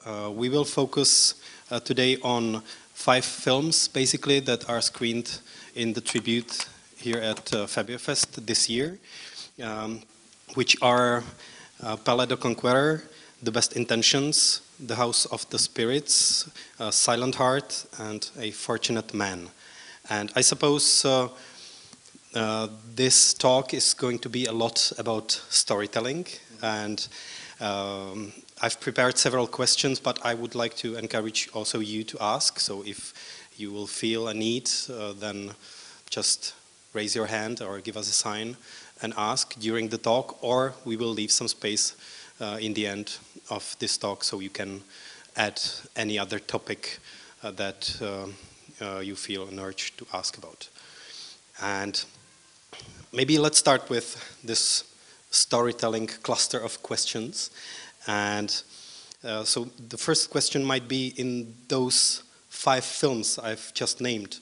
We will focus today on 5 films, basically, that are screened in the tribute here at Febiofest this year, which are Pele the Conqueror, The Best Intentions, The House of the Spirits, Silent Heart, and A Fortunate Man. And I suppose this talk is going to be a lot about storytelling, and I've prepared several questions, but I would like to encourage also you to ask. So if you will feel a need, then just raise your hand or give us a sign and ask during the talk, or we will leave some space in the end of this talk so you can add any other topic that you feel an urge to ask about. And maybe let's start with this storytelling cluster of questions. And so the first question might be, in those 5 films I've just named,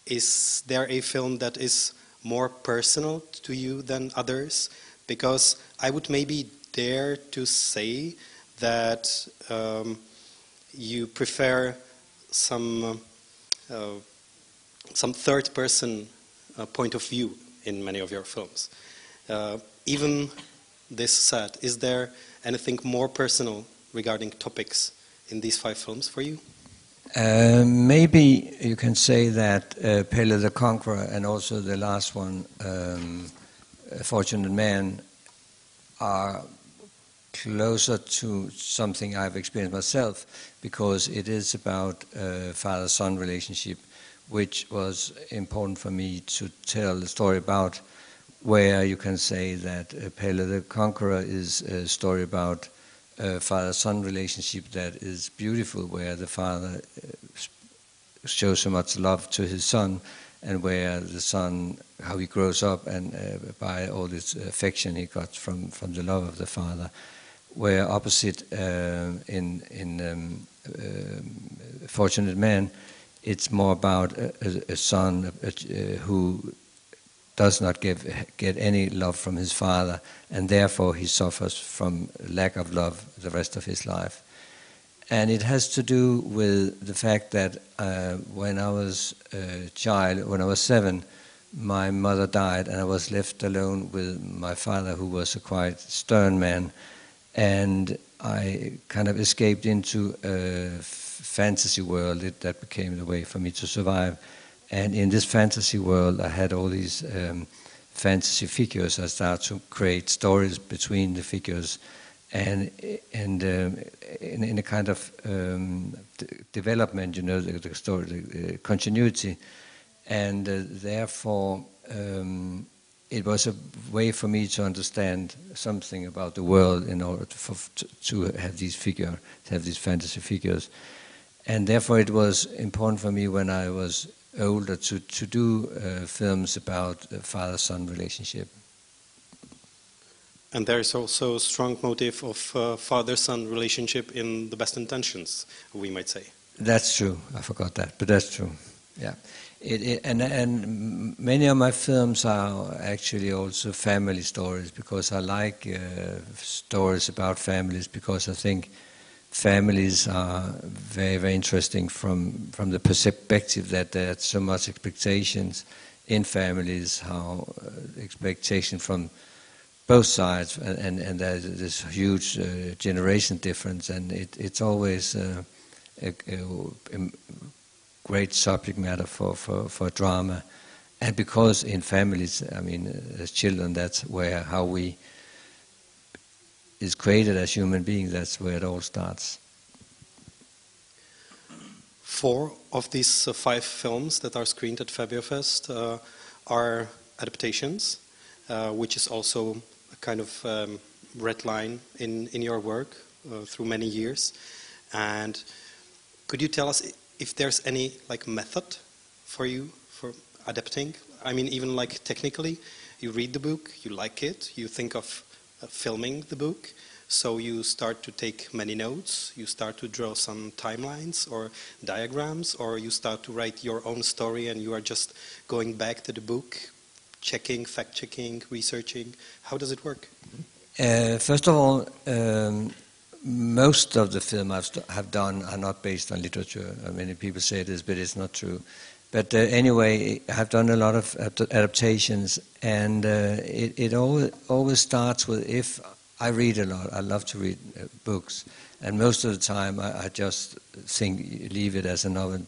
is there a film that is more personal to you than others? Because I would maybe dare to say that you prefer some third-person point of view in many of your films. Even this said, is there anything more personal regarding topics in these 5 films for you? Maybe you can say that Pele the Conqueror and also the last one, Fortunate Man, are closer to something I've experienced myself, because it is about father-son relationship, which was important for me to tell the story about, where you can say that Pele the Conqueror is a story about a father-son relationship that is beautiful, where the father shows so much love to his son, and where the son, how he grows up, and by all this affection he got from the love of the father. Where opposite in Fortunate Man, it's more about a son who does not get any love from his father, and therefore he suffers from lack of love the rest of his life. And it has to do with the fact that when I was a child, when I was 7, my mother died, and I was left alone with my father, who was a quite stern man. And I kind of escaped into a fantasy world that became the way for me to survive. And in this fantasy world, I had all these fantasy figures. I started to create stories between the figures, and in a kind of development, you know, the story, the continuity, and therefore it was a way for me to understand something about the world in order to have these figures, to have these fantasy figures. And therefore it was important for me when I was older to do films about the father-son relationship. And there is also a strong motive of father-son relationship in The Best Intentions, we might say. That's true. I forgot that, but that's true. Yeah. And many of my films are actually also family stories, because I like stories about families, because I think families are very, very interesting from the perspective that there are so much expectations in families, how expectation from both sides, and there's this huge generation difference, and it's always a great subject matter for drama. And because in families, I mean, as children, that's where how we is created as human beings, that's where it all starts. 4 of these 5 films that are screened at Febiofest are adaptations, which is also a kind of red line in your work through many years. And could you tell us if there's any like method for you for adapting? I mean, even like technically, you read the book, you like it, you think of filming the book, so you start to take many notes, you start to draw some timelines or diagrams, or you start to write your own story and you are just going back to the book, checking, fact-checking, researching. How does it work? First of all, most of the film have done are not based on literature. Many people say this, but it's not true. But anyway, I've done a lot of adaptations, and it always starts with, if I read a lot, I love to read books, and most of the time I just think, leave it as a novel,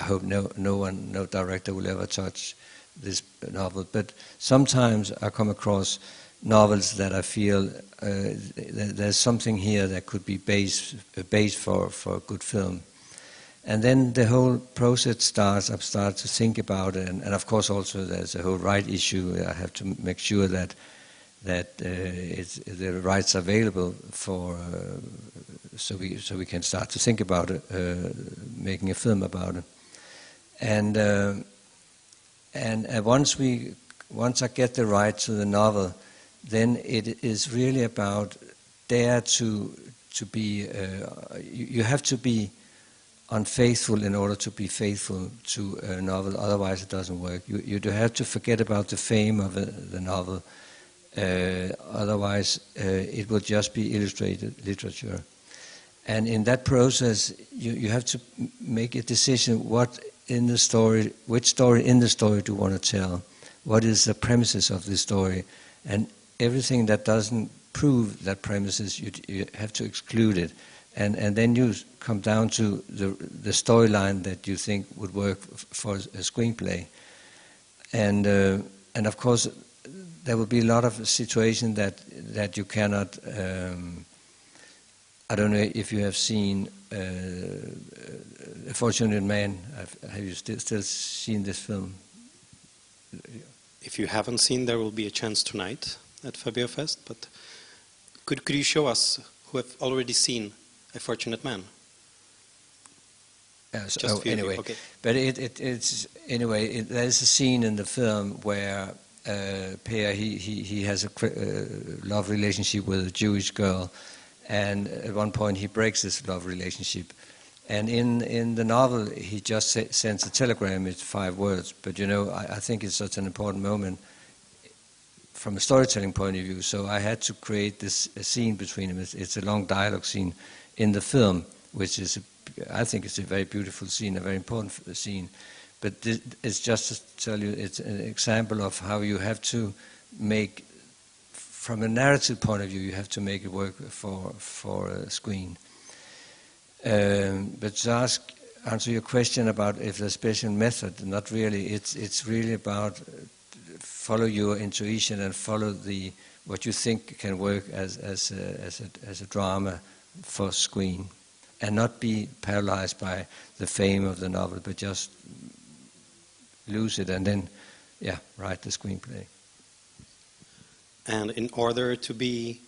hope no director will ever touch this novel. But sometimes I come across novels that I feel there's something here that could be a base for a good film. And then the whole process starts. I start to think about it, and of course also there's a whole right issue. I have to make sure that the rights are available for so we can start to think about it, making a film about it. And once I get the right to the novel, then it is really about dare to be. You have to be unfaithful in order to be faithful to a novel, otherwise it doesn't work. You do have to forget about the fame of the novel, otherwise it will just be illustrated literature. And in that process, you have to make a decision which story in the story do you want to tell, what is the premises of the story, and everything that doesn't prove that premises, you have to exclude it. And then you come down to the storyline that you think would work for a screenplay. And of course, there will be a lot of situations that you cannot. I don't know if you have seen A Fortunate Man. Have you still seen this film? If you haven't seen, there will be a chance tonight at Febiofest. But could you show us who have already seen A Fortunate Man? Anyway, okay. But it's anyway. There's a scene in the film where Per he has a love relationship with a Jewish girl, and at one point he breaks this love relationship. And in the novel, he just sends a telegram. It's 5 words, but I think it's such an important moment from a storytelling point of view. So I had to create a scene between them. It's a long dialogue scene in the film, which is, I think it's a very beautiful scene, a very important scene. But it's just to tell you, it's an example of how you have to make, from a narrative point of view, you have to make it work for a screen. But to answer your question about if there's a special method, not really. It's really about follow your intuition and follow what you think can work as a drama for screen, and not be paralyzed by the fame of the novel, but just lose it and then, write the screenplay. And in order to be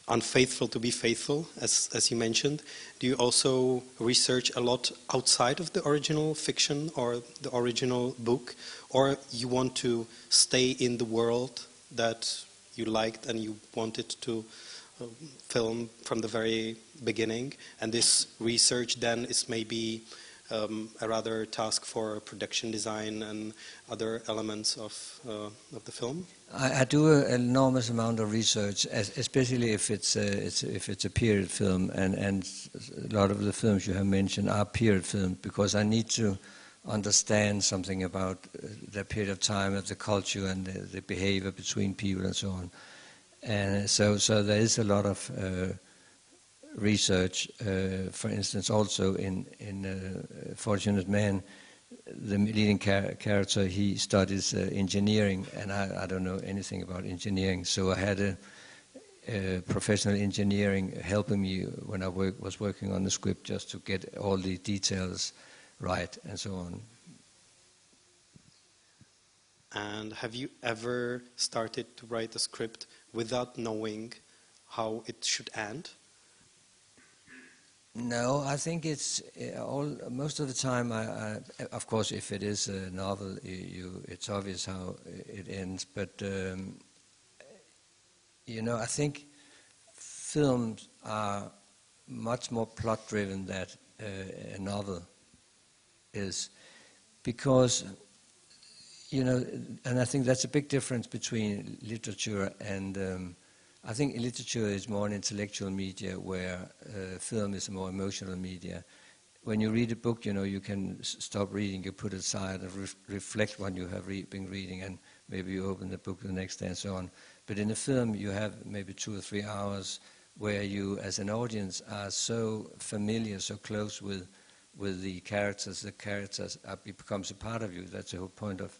unfaithful to be faithful, as you mentioned, do you also research a lot outside of the original fiction or the original book, or you want to stay in the world that you liked and you wanted to film from the very beginning, and this research then is maybe a rather task for production design and other elements of the film? I do an enormous amount of research, especially if it's a period film, and a lot of the films you have mentioned are period films, because I need to understand something about the period of time, of the culture and the behavior between people and so on. And so there is a lot of research. For instance, also in Fortunate Man, the leading character, he studies engineering, and I don't know anything about engineering, so I had a professional engineering helping me when I was working on the script, just to get all the details right and so on. And have you ever started to write a script without knowing how it should end? No, I think it's most of the time. I of course, if it is a novel, it's obvious how it ends. But I think films are much more plot-driven than a novel is, because and I think that's a big difference between literature and I think literature is more an intellectual media, where film is a more emotional media. When you read a book, you can stop reading, you put it aside and reflect what you have been reading, and maybe you open the book the next day and so on. But in a film, you have maybe 2 or 3 hours where you, as an audience, are so familiar, so close with the characters. The characters it becomes a part of you. That's the whole point of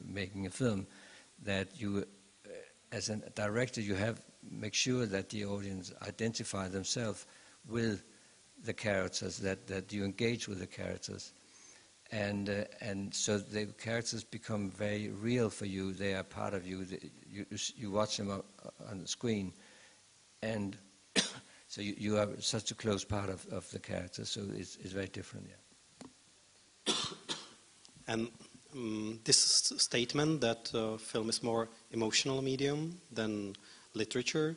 making a film, that you, as a director, make sure that the audience identify themselves with the characters, that you engage with the characters, and so the characters become very real for you. They are part of you. You watch them on the screen, and so you are such a close part of the characters. So it's very different. Yeah. And this statement that film is more emotional medium than literature,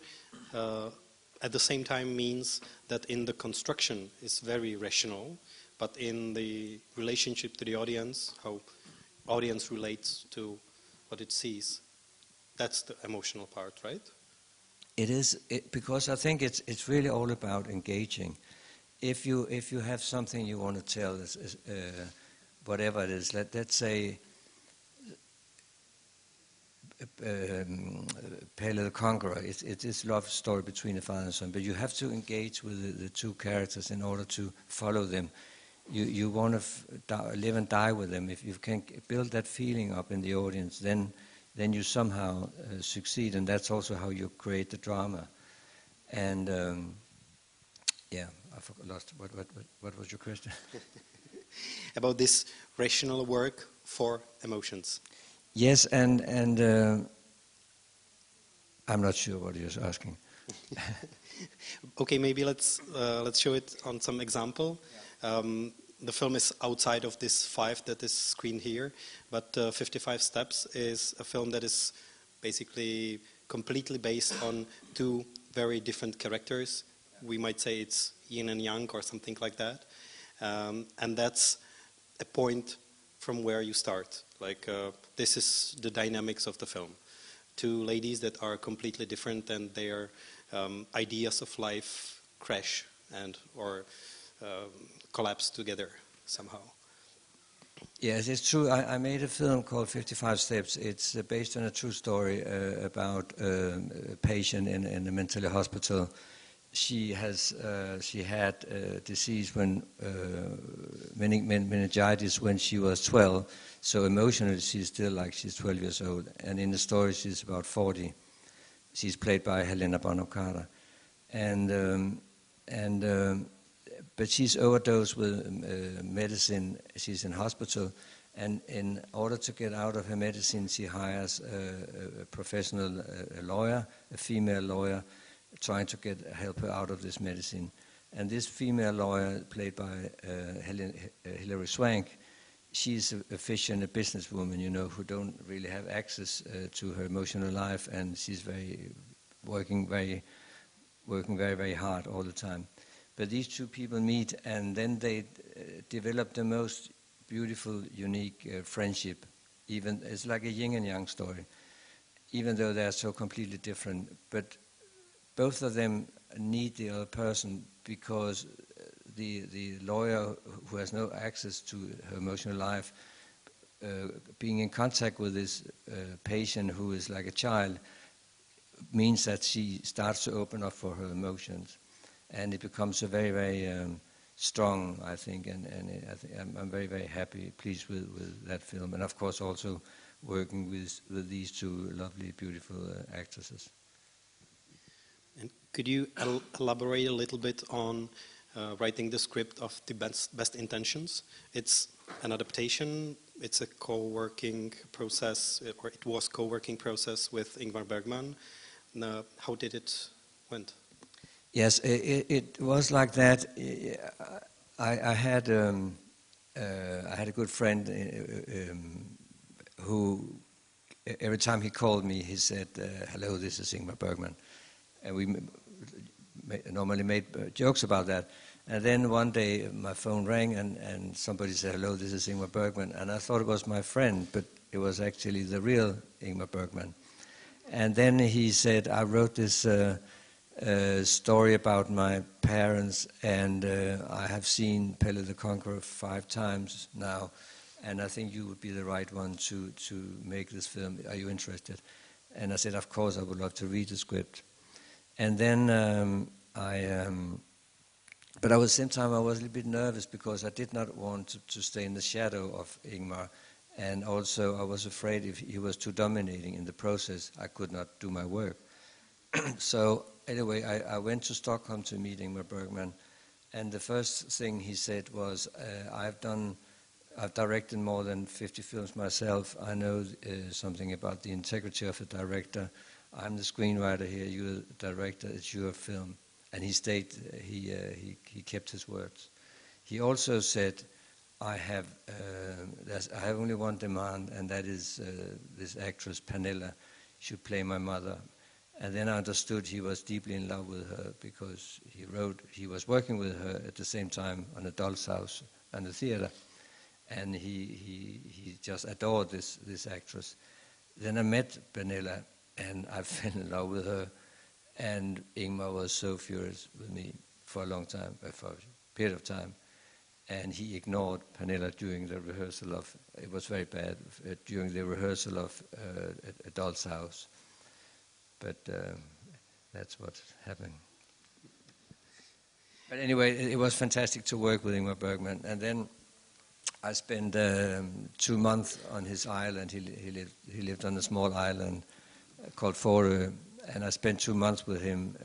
at the same time means that in the construction it's very rational, but in the relationship to the audience, how audience relates to what it sees, that's the emotional part, right? It is, because I think it's really all about engaging. If you have something you want to tell, whatever it is, let's say Pelle the Conqueror, it's this love story between a father and son, but you have to engage with the two characters in order to follow them. You want to live and die with them. If you can build that feeling up in the audience, then you somehow succeed, and that's also how you create the drama. And I lost what was your question? About this rational work for emotions. Yes, and I'm not sure what you're asking. Okay, maybe let's show it on some example. Yeah. The film is outside of this 5 that is screened here, but 55 Steps is a film that is basically completely based on 2 very different characters. We might say it's yin and yang or something like that, and that's a point from where you start. Like this is the dynamics of the film. 2 ladies that are completely different, and their ideas of life crash or collapse together somehow. Yes, it's true. I made a film called 55 Steps. It's based on a true story about a patient in a mental hospital. She had disease when meningitis when she was 12. So emotionally, she's still like she's 12 years old. And in the story, she's about 40. She's played by Helena Bonham Carter, but she's overdosed with medicine. She's in hospital, and in order to get out of her medicine, she hires a professional lawyer, a female lawyer, trying to help her out of this medicine. And this female lawyer, played by Hilary Swank, she's a fisher and a businesswoman, who don't really have access to her emotional life, and she's working very, very hard all the time. But these 2 people meet, and then they develop the most beautiful, unique friendship. Even it's like a yin and yang story, even though they're so completely different. But both of them need the other person, because the lawyer who has no access to her emotional life, being in contact with this patient who is like a child, means that she starts to open up for her emotions, and it becomes a very, very strong, I think, and I'm very, very happy, pleased with that film, and of course also working with these 2 lovely, beautiful actresses. And could you elaborate a little bit on writing the script of The Best Intentions? It's an adaptation. It's a co-working process, or it was co-working process with Ingmar Bergman. How did it went? Yes, it was like that. I had a good friend who, every time he called me, he said, "Hello, this is Ingmar Bergman," and we normally made jokes about that. And then one day my phone rang, and somebody said, "Hello, this is Ingmar Bergman," and I thought it was my friend, but it was actually the real Ingmar Bergman. And then he said, I wrote this story about my parents, and I have seen Pelle the Conqueror 5 times now, and I think you would be the right one to make this film. Are you interested? And I said, of course, I would love to read the script. And then but at the same time, I was a little bit nervous because I did not want to stay in the shadow of Ingmar. And also, I was afraid if he was too dominating in the process, I could not do my work. So anyway, I went to Stockholm to meet Ingmar Bergman, and the first thing he said was, I've directed more than 50 films myself. I know something about the integrity of a director. I'm the screenwriter here, you're the director, it's your film. And he kept his words. He also said, I have only one demand, and that is this actress Pernilla should play my mother. And then I understood he was deeply in love with her because he was working with her at the same time on A Doll's House and the theater, and he just adored this actress. Then I met Pernilla, and I fell in love with her, and Ingmar was so furious with me for a long time, for a period of time. And he ignored Pernilla during the rehearsal of, it was very bad, during the rehearsal of A Doll's House. But that's what happened. But anyway, it was fantastic to work with Ingmar Bergman. And then I spent 2 months on his island. He lived on a small island called Forø. And I spent 2 months with him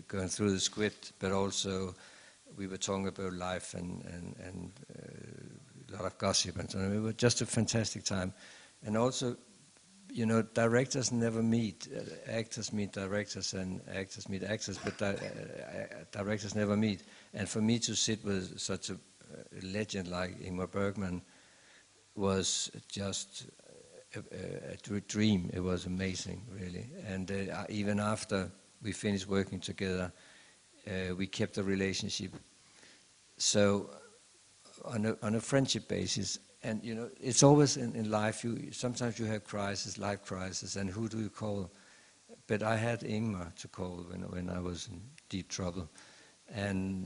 going through the script, but also we were talking about life and a lot of gossip and so on. It was just a fantastic time. And also, you know, directors never meet. Actors meet directors and actors meet actors, but directors never meet. And for me to sit with such a legend like Ingmar Bergman was just a dream. It was amazing, really. And even after we finished working together, we kept a relationship. So on a friendship basis, and you know, it's always in life. Sometimes you have life crisis, and who do you call? But I had Ingmar to call when I was in deep trouble, and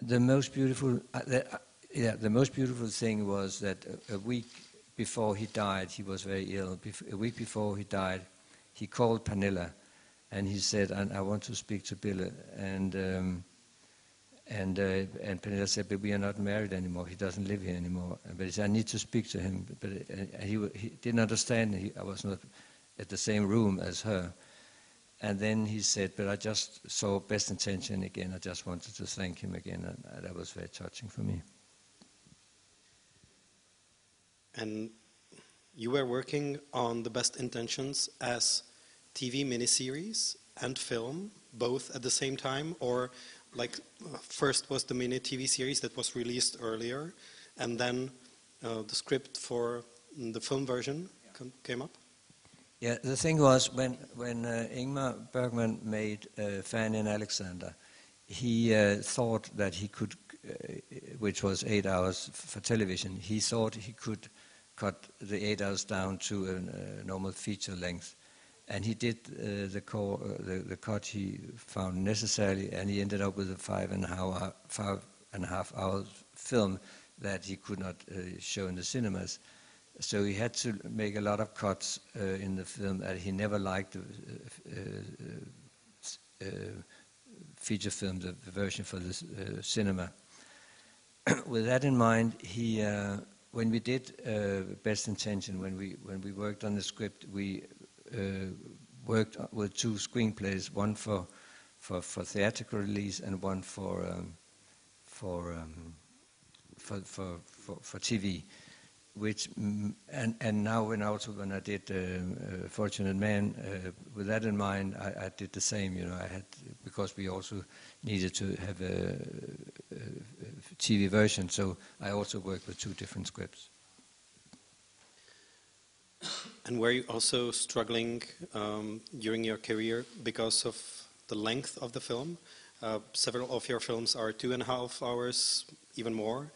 the most beautiful. The most beautiful thing was that a week before he died, he was very ill. A week before he died, he called Pernilla, and he said, "I want to speak to Bille." And Pernilla said, "But we are not married anymore. He doesn't live here anymore." But he said, "I need to speak to him." But he didn't understand. I was not at the same room as her. And then he said, "But I just saw Best Intention again. I just wanted to thank him again." And that was very touching for me. And you were working on The Best Intentions as TV miniseries and film, both at the same time, or like first was the mini TV series that was released earlier, and then the script for the film version came up? Yeah, the thing was when Ingmar Bergman made Fanny and Alexander, he thought that he could, which was 8 hours for television, he thought he could cut the 8 hours down to a normal feature length. And he did the cut he found necessary, and he ended up with a 5.5 hour film that he could not show in the cinemas. So he had to make a lot of cuts in the film, and he never liked the feature film, the version for the cinema. With that in mind, he when we did Best Intention, when we worked on the script, we worked with 2 screenplays, one for theatrical release and one for TV. Which and now when I did Fortunate Man, with that in mind, I did the same. You know, I had, because we also needed to have a TV version, so I also worked with 2 different scripts. And were you also struggling during your career because of the length of the film? Several of your films are 2.5 hours, even more.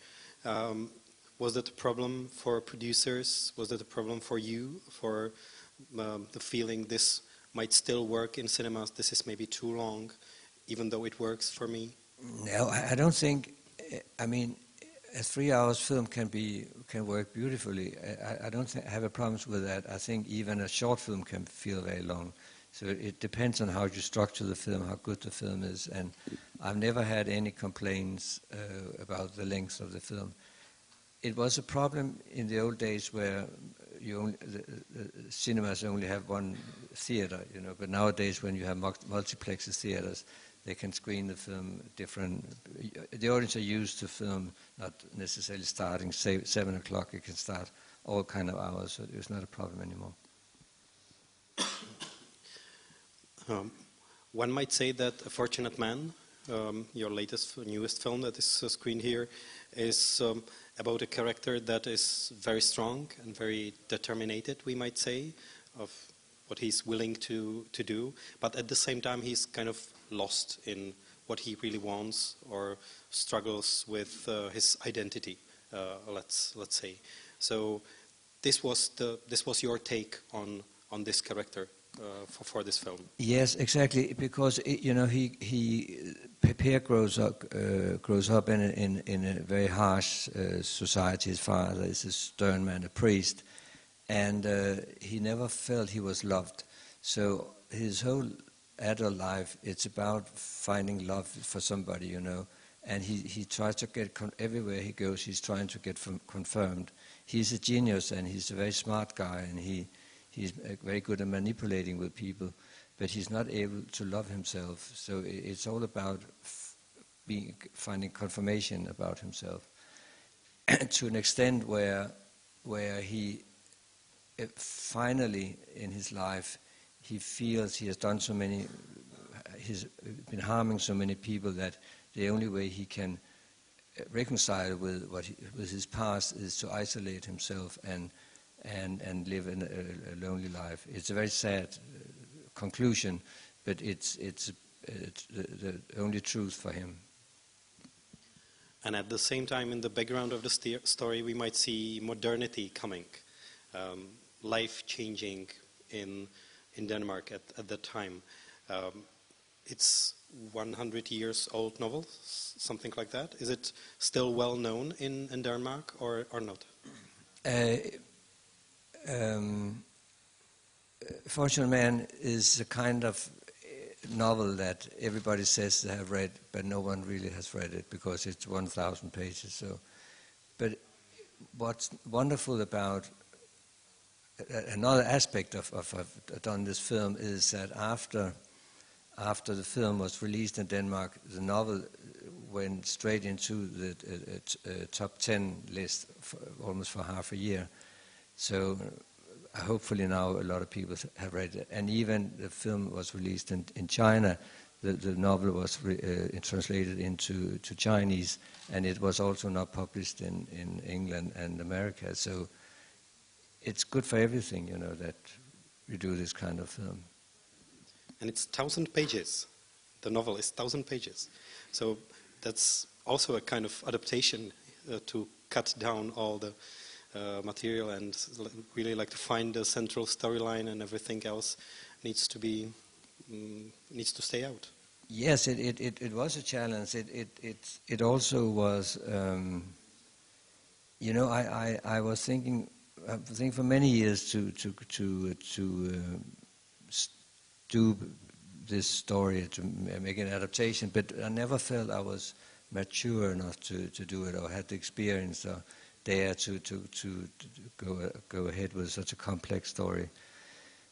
was that a problem for producers? Was that a problem for you, for the feeling this might still work in cinemas, this is maybe too long, even though it works for me? No, I don't think, I mean, a 3 hours film can work beautifully. I don't have a problem with that. I think even a short film can feel very long. So it depends on how you structure the film, how good the film is. And I've never had any complaints about the length of the film. It was a problem in the old days where the cinemas only have one theater, you know. But nowadays, when you have multiplexes theaters, they can screen the film different. The audience are used to film not necessarily starting 7 o'clock. It can start all kind of hours, so it's not a problem anymore. One might say that A Fortunate Man, your newest film that is screened here, is about a character that is very strong and very determined, we might say, of what he's willing to do, but at the same time he's kind of lost in what he really wants or struggles with his identity, let's say. So this was your take on this character for this film. Yes, exactly, because Per grows up in a very harsh society. His father is a stern man, a priest, and he never felt he was loved. So his whole adult life, it's about finding love for somebody, you know. And he tries to get, everywhere he goes, he's trying to get confirmed. He's a genius and he's a very smart guy, and he's very good at manipulating with people, but he's not able to love himself. So it's all about finding confirmation about himself to an extent where he finally in his life he feels he has done so many, he's been harming so many people that the only way he can reconcile with with his past is to isolate himself and live in a lonely life. It's a very sad conclusion, but it's the only truth for him. And at the same time, in the background of the story, we might see modernity coming, life changing in Denmark at that time. It's 100 years old novel, something like that. Is it still well known in Denmark or not? Fortunate Man is a kind of novel that everybody says they have read, but no one really has read it because it's 1,000 pages. So, but what's wonderful about another aspect of done this film is that after the film was released in Denmark, the novel went straight into the top 10 list almost for half a year. So hopefully now a lot of people have read it. And even the film was released in China. The novel was translated into Chinese, and it was also not published in England and America. So it's good for everything, you know, that we do this kind of film. And it's 1,000 pages. The novel is 1,000 pages. So that's also a kind of adaptation to cut down all the material and really like to find the central storyline, and everything else needs to stay out. Yes, it was a challenge. It also was, you know, I was thinking for many years to do this story, to make an adaptation, but I never felt I was mature enough to do it or had the experience or dare to go ahead with such a complex story.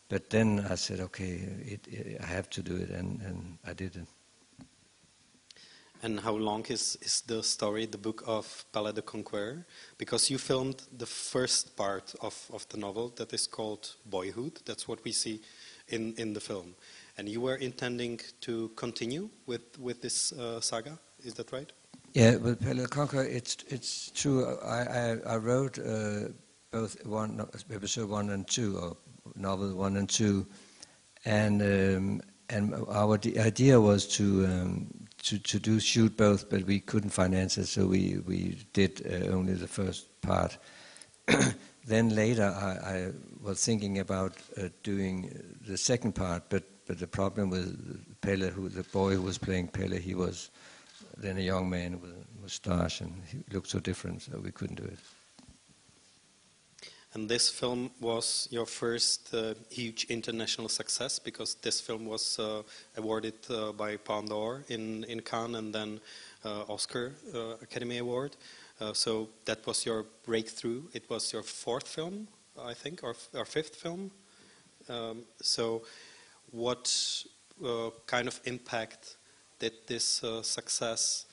But then I said, okay, I have to do it, and I did it. And how long is the story, the book of Bille the Conqueror? Because you filmed the first part of the novel that is called Boyhood. That's what we see in the film. And you were intending to continue with this saga, is that right? Yeah, with Bille the Conqueror, it's true. I wrote both episode 1 and 2, or novel 1 and 2, and our idea was to shoot both, but we couldn't finance it, so we did only the first part. Then later I was thinking about doing the second part, but the problem with Pelle, the boy who was playing Pelle, he was then a young man with a moustache, and he looked so different, so we couldn't do it. And this film was your first huge international success, because this film was awarded by Palme d'Or in Cannes, and then Oscar Academy Award. So that was your breakthrough. It was your fourth film, I think, or fifth film. So what kind of impact did this success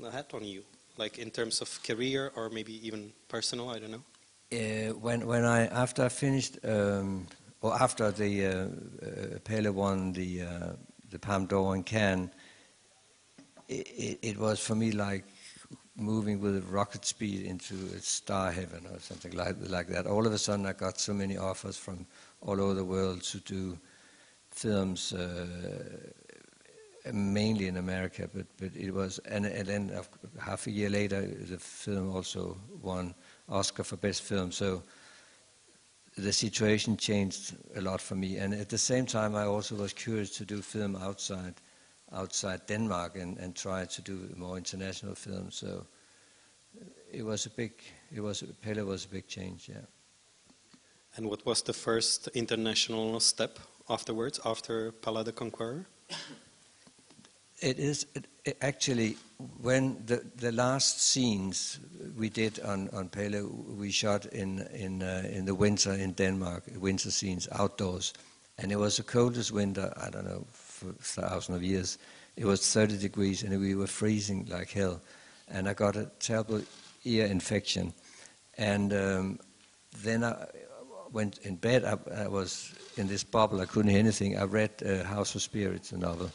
had on you, like in terms of career or maybe even personal? I don't know. After I finished, or after the Pelle won the Palme d'Or in Cannes, it was for me like moving with rocket speed into a star heaven or something like that. All of a sudden I got so many offers from all over the world to do films, mainly in America, but it was, and then half a year later the film also won Oscar for Best Film, so the situation changed a lot for me. And at the same time I also was curious to do film outside Denmark and try to do more international films. So Pelle was a big change, yeah. And what was the first international step afterwards, after Pelle the Conqueror? It actually, when the last scenes we did on Pelle, we shot in the winter in Denmark, winter scenes outdoors, and it was the coldest winter, I don't know, for thousands of years. It was 30 degrees and we were freezing like hell, and I got a terrible ear infection, and then I went in bed. I was in this bubble, I couldn't hear anything. I read House of Spirits, a novel,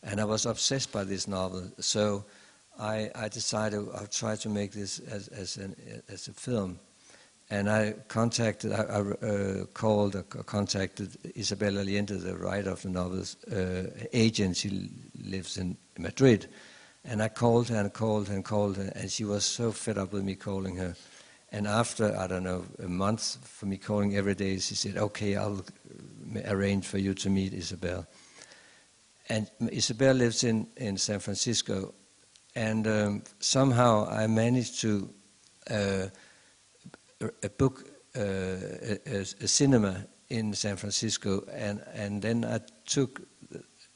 and I was obsessed by this novel, so I decided I'll try to make this as a film. And I contacted Isabel Allende, the writer of the novels, agent. She lives in Madrid. And I called her and called her and called her, and she was so fed up with me calling her. And after, I don't know, a month for me calling every day, she said, okay, I'll arrange for you to meet Isabel. And Isabel lives in San Francisco, and somehow I managed to book a cinema in San Francisco, and then I took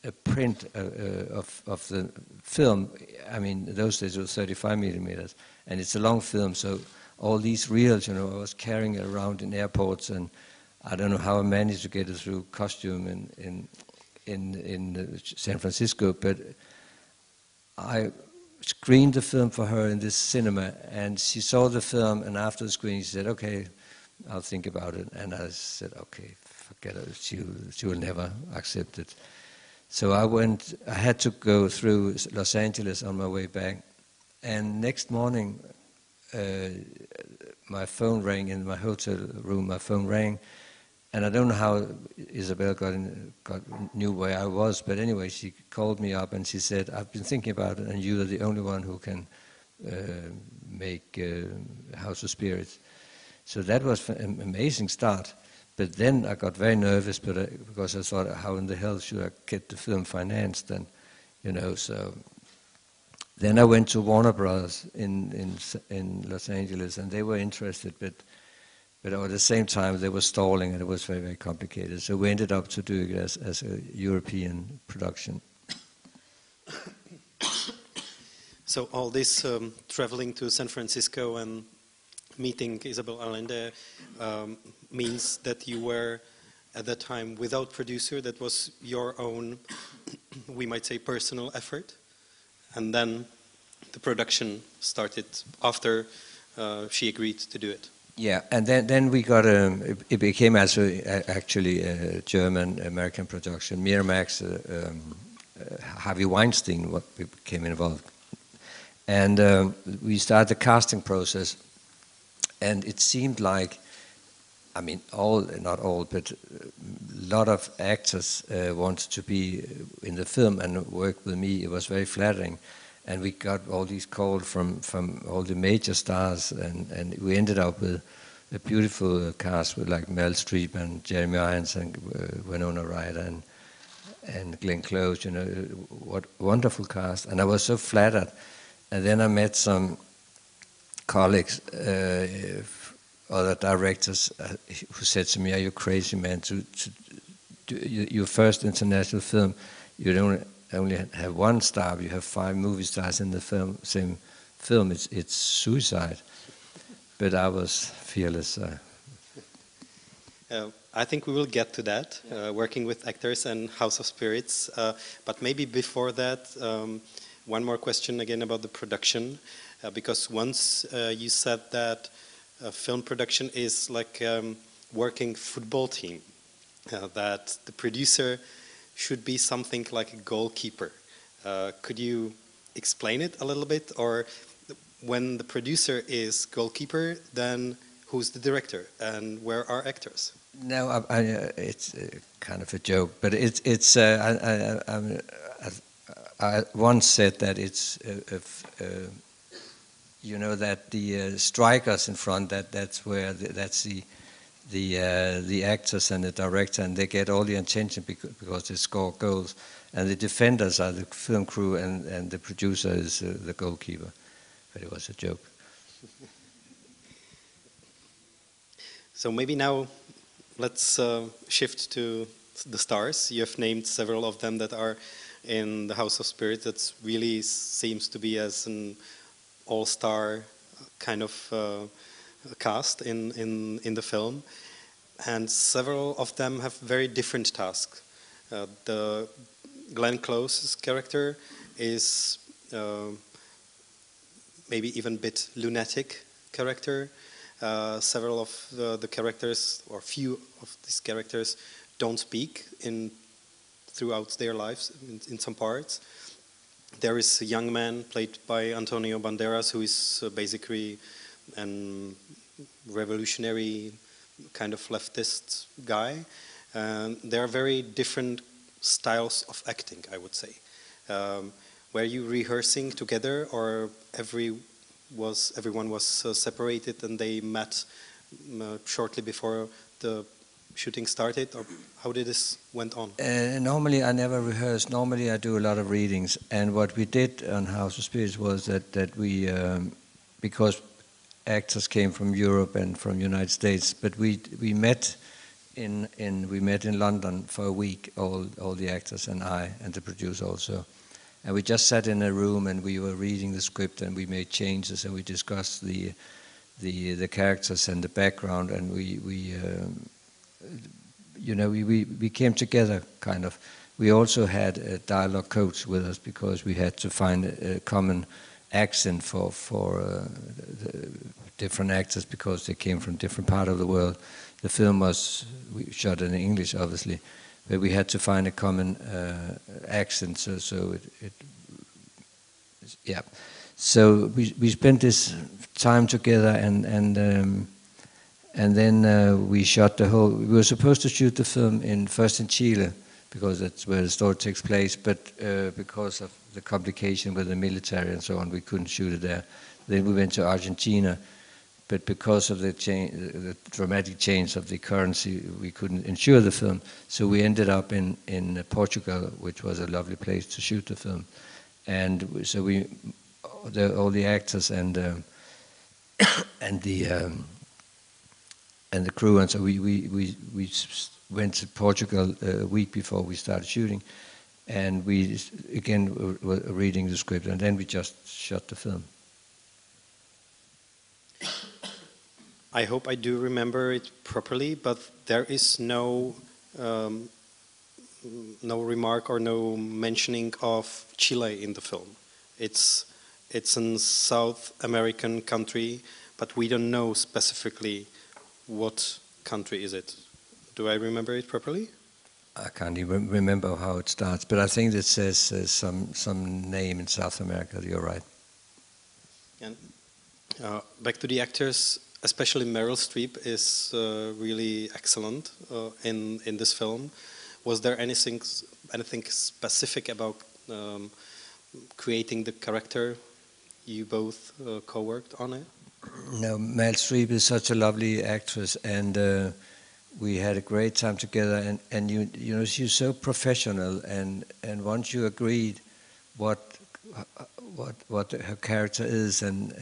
a print of the film. I mean, those days it was 35 millimeters, and it's a long film, so all these reels, I was carrying it around in airports, and I don't know how I managed to get it through costume in San Francisco, but I screened the film for her in this cinema, and she saw the film, and after the screening she said, okay, I'll think about it. And I said, okay, forget it, she will never accept it. So I had to go through Los Angeles on my way back, and next morning my phone rang in my hotel room. My phone rang, and I don't know how Isabel knew where I was, but anyway, she called me up and she said, I've been thinking about it, and you are the only one who can make House of Spirits. So that was an amazing start. But then I got very nervous, because I thought, how in the hell should I get the film financed? And so then I went to Warner Brothers in Los Angeles, and they were interested, but at the same time they were stalling, and it was very, very complicated. So we ended up to doing it as a European production. So all this traveling to San Francisco and meeting Isabel Allende means that you were at that time without producer. That was your own, we might say, personal effort, and then the production started after she agreed to do it. Yeah, and then we got it became actually a German-American production. Miramax, Harvey Weinstein became involved, and we started the casting process. And it seemed like, I mean, not all, but a lot of actors wanted to be in the film and work with me. It was very flattering. and we got all these calls from all the major stars, and we ended up with a beautiful cast with like Meryl Streep and Jeremy Irons and Winona Ryder and Glenn Close. You know, what wonderful cast! And I was so flattered. And then I met some colleagues, other directors, who said to me, "Are you crazy, man? To do your first international film, you don't only have one star, you have 5 movie stars in the same film. It's suicide." But I was fearless. I think we will get to that, working with actors and House of Spirits. But maybe before that, one more question again about the production, because once you said that film production is like working football team, that the producer should be something like a goalkeeper. Could you explain it a little bit? Or when the producer is goalkeeper, then who's the director and where are actors? No, it's kind of a joke, but I once said that it's you know, that the strikers in front, that's the actors and the director, and they get all the attention because they score goals, and the defenders are the film crew, and the producer is the goalkeeper. But it was a joke. So maybe now let's shift to the stars. You have named several of them that are in the House of Spirits. That really seems to be as an all-star kind of cast in the film, and several of them have very different tasks. The Glenn Close's character is maybe even a bit lunatic character. Several of the characters, or few of these characters, don't speak throughout their lives in some parts. There is a young man played by Antonio Banderas who is basically a revolutionary kind of leftist guy. There are very different styles of acting, I would say. Were you rehearsing together, or everyone was separated and they met shortly before the shooting started, or how did this went on? Normally I never rehearse. Normally I do a lot of readings, and what we did on House of Spirits was that we, because actors came from Europe and from United States, but we met in London for a week, all the actors and I and the producer also. And we just sat in a room and we were reading the script, and we made changes, and we discussed the characters and the background, and we came together kind of. We also had a dialogue coach with us because we had to find a common accent for different actors because they came from different part of the world. The film we shot in English, obviously. But we had to find a common accent, so yeah. So we spent this time together, and then we shot the whole. We were supposed to shoot the film first in Chile because that's where the story takes place. But because of the complication with the military and so on, we couldn't shoot it there. Then we went to Argentina. But because of the dramatic change of the currency, we couldn't insure the film. So we ended up in Portugal, which was a lovely place to shoot the film. And so all the actors and the crew, and so we went to Portugal a week before we started shooting, and we again were reading the script, and then we just shot the film. I hope I do remember it properly, but there is no remark or no mentioning of Chile in the film. It's a South American country, but we don't know specifically what country is it. Do I remember it properly? I can't even remember how it starts, but I think it says some name in South America. You're right. And back to the actors. Especially Meryl Streep is really excellent in this film. Was there anything specific about creating the character? You both co-worked on it? No, Meryl Streep is such a lovely actress, and we had a great time together. And you know, she's so professional, and once you agreed what her character is, and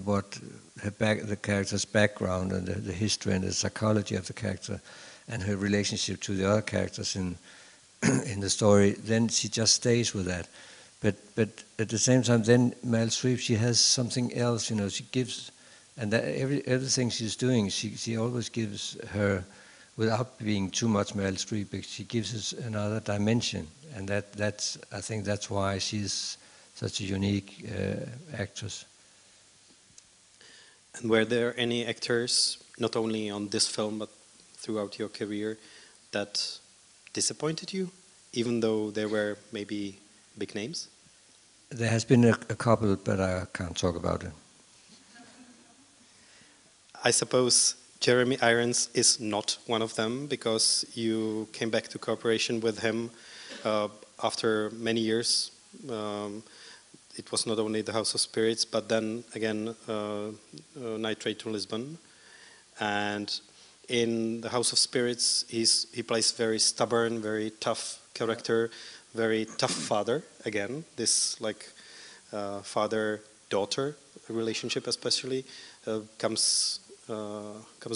what the character's background, and the history and the psychology of the character, and her relationship to the other characters in the story, then she just stays with that. But at the same time, then Meryl Streep, she has something else, you know. She gives, and that everything she's doing, she always gives her, without being too much Meryl Streep, but she gives us another dimension, and I think that's why she's such a unique actress. And were there any actors, not only on this film but throughout your career, that disappointed you, even though there were maybe big names? There has been a couple, but I can't talk about it. I suppose Jeremy Irons is not one of them, because you came back to cooperation with him after many years. It was not only The House of Spirits, but then again Nitrate to Lisbon. And in The House of Spirits, he plays very stubborn, very tough character, very tough father. Again, this like father-daughter relationship, especially, comes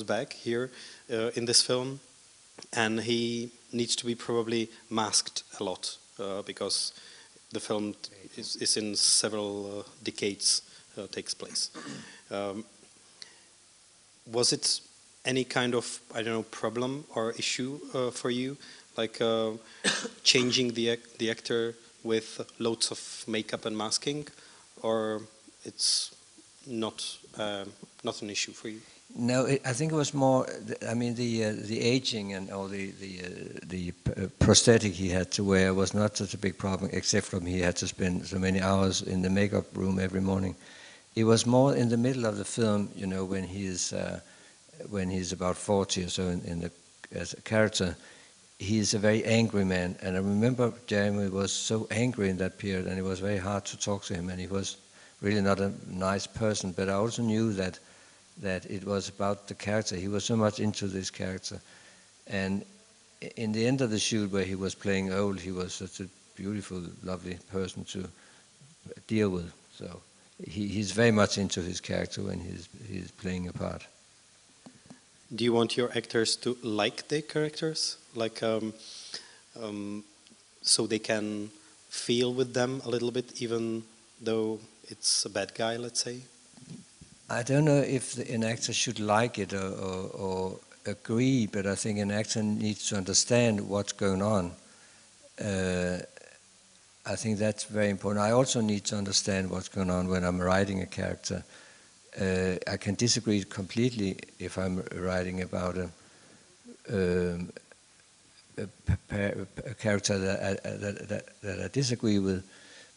back here in this film, and he needs to be probably masked a lot because the film is in several decades takes place. Was it any kind of, I don't know, problem or issue for you, like changing the actor with loads of makeup and masking, or it's not an issue for you? No, I think it was more. I mean, the aging and all the prosthetic he had to wear was not such a big problem, except from he had to spend so many hours in the makeup room every morning. It was more in the middle of the film, you know, when he's about 40 or so as a character. He is a very angry man, and I remember Jeremy was so angry in that period, and it was very hard to talk to him, and he was really not a nice person. But I also knew that it was about the character. He was so much into this character, and in the end of the shoot where he was playing old, he was such a beautiful, lovely person to deal with. So he's very much into his character when he's playing a part. Do you want your actors to like their characters, like so they can feel with them a little bit, even though it's a bad guy, let's say? I don't know if an actor should like it or agree, but I think an actor needs to understand what's going on. I think that's very important. I also need to understand what's going on when I'm writing a character. I can disagree completely if I'm writing about a character that I disagree with.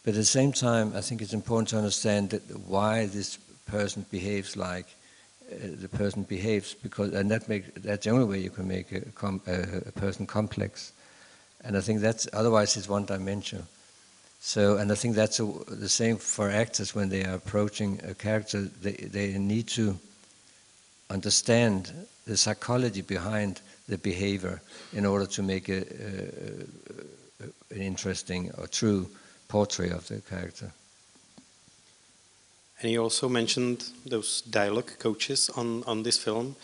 But at the same time, I think it's important to understand why this person behaves like the person behaves, because that's the only way you can make a person complex. And I think that's, otherwise it's one-dimensional. So, and I think that's the same for actors when they are approaching a character. They need to understand the psychology behind the behavior in order to make an interesting or true portrait of the character. And you also mentioned those dialogue coaches on this film.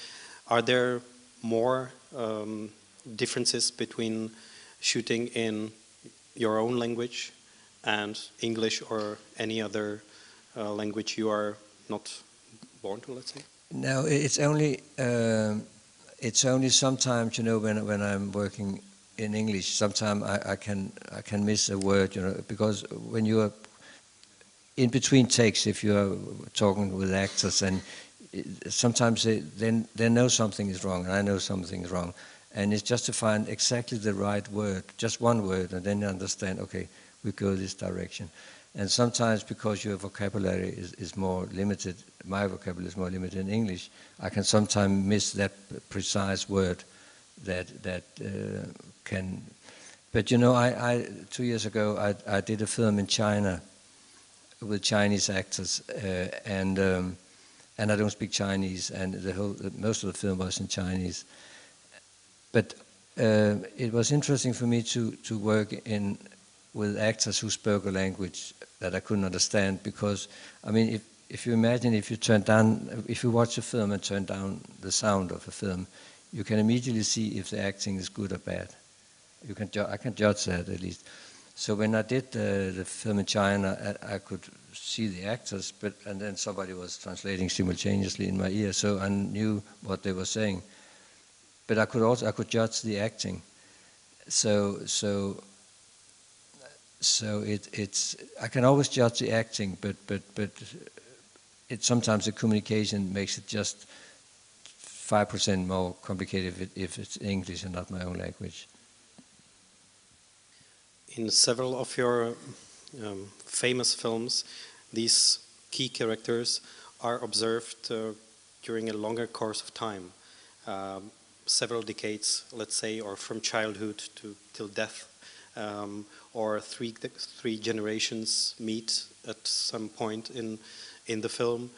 Are there more differences between shooting in your own language and English or any other language you are not born to, let's say? No, it's only sometimes, you know, when I'm working in English, sometimes I can miss a word, you know, because when you are in between takes, if you are talking with actors, and sometimes they know something is wrong, and I know something is wrong, and it's just to find exactly the right word, just one word, and then you understand, okay, we go this direction. And sometimes because your vocabulary is more limited, my vocabulary is more limited in English, I can sometimes miss that precise word that can. But you know, I 2 years ago I did a film in China, with Chinese actors, and I don't speak Chinese, and most of the film was in Chinese. But it was interesting for me to work with actors who spoke a language that I couldn't understand, because I mean, if you imagine, if you watch a film and turn down the sound of a film, you can immediately see if the acting is good or bad. I can judge that at least. So when I did the film in China, I could see the actors, and then somebody was translating simultaneously in my ear, so I knew what they were saying. But I could judge the acting. So it's I can always judge the acting, but sometimes the communication makes it just 5% more complicated if it's English and not my own language. In several of your famous films, these key characters are observed during a longer course of time, several decades, let's say, or from childhood till death, or three generations meet at some point in the film.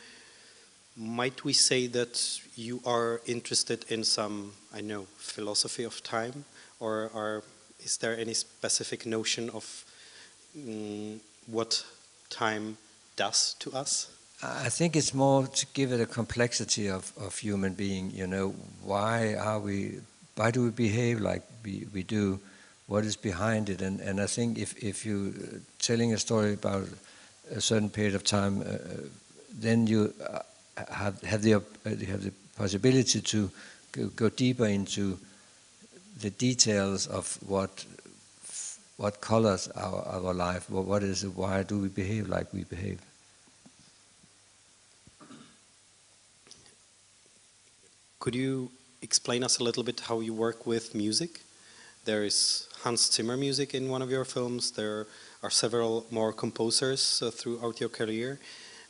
Might we say that you are interested in some, I know, philosophy of time, or is there any specific notion of what time does to us? I think it's more to give it a complexity of human being. You know, why do we behave like we do? What is behind it? And I think if you're telling a story about a certain period of time, then you have the possibility to go deeper into the details of what colors our life. What is it? Why do we behave like we behave? Could you explain us a little bit how you work with music? There is Hans Zimmer music in one of your films. There are several more composers throughout your career.